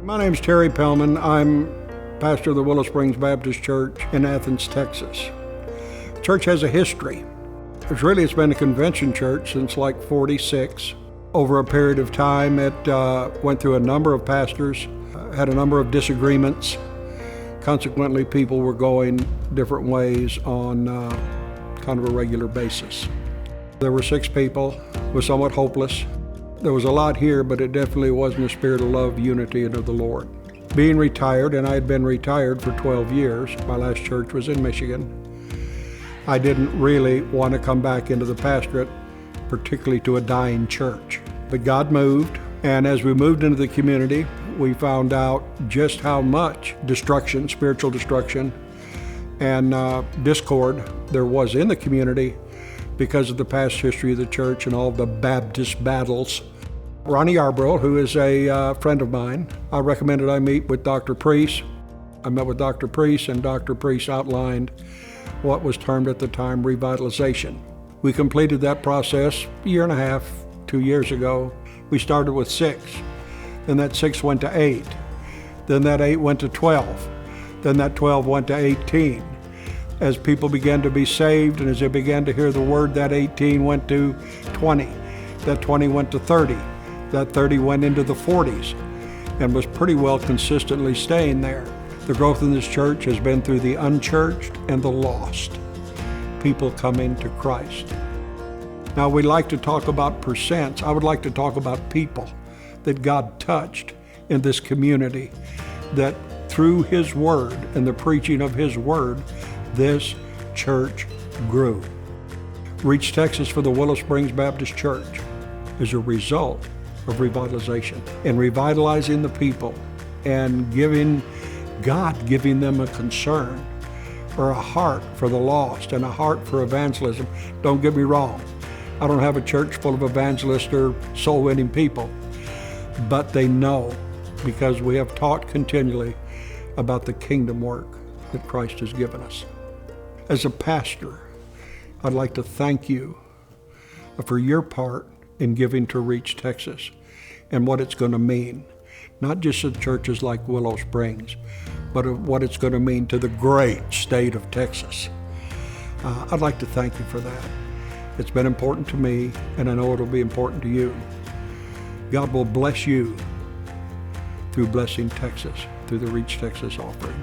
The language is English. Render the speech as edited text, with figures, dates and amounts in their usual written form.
My name's Terry Pellman. I'm pastor of the Willow Springs Baptist Church in Athens, Texas. The church has a history. It's been a convention church since like 46. Over a period of time, it went through a number of pastors, had a number of disagreements. Consequently, people were going different ways on kind of a regular basis. There were 6 people. It was somewhat hopeless. There was a lot here, but it definitely wasn't a spirit of love, unity, and of the Lord. Being retired, and I had been retired for 12 years, my last church was in Michigan, I didn't really want to come back into the pastorate, particularly to a dying church. But God moved, and as we moved into the community, we found out just how much destruction, spiritual destruction, and discord there was in the community because of the past history of the church and all the Baptist battles. Ronnie Yarbrough, who is a friend of mine, I recommended I meet with Dr. Priest. I met with Dr. Priest, and Dr. Priest outlined what was termed at the time revitalization. We completed that process a year and a half, 2 years ago. We started with 6, then that 6 went to 8, then that 8 went to 12, then that 12 went to 18. As people began to be saved and as they began to hear the word, that 18 went to 20, that 20 went to 30, that 30 went into the 40s and was pretty well consistently staying there. The growth in this church has been through the unchurched and the lost, people coming to Christ. Now, we like to talk about percents. I would like to talk about people that God touched in this community, that through His Word and the preaching of His Word, this church grew. Reach Texas for the Willow Springs Baptist Church is a result of revitalization and revitalizing the people and God giving them a concern or a heart for the lost and a heart for evangelism. Don't get me wrong. I don't have a church full of evangelists or soul-winning people, but they know because we have taught continually about the kingdom work that Christ has given us. As a pastor, I'd like to thank you for your part in giving to Reach Texas and what it's going to mean, not just to churches like Willow Springs, but of what it's going to mean to the great state of Texas. I'd like to thank you for that. It's been important to me, and I know it'll be important to you. God will bless you through blessing Texas, through the Reach Texas offering.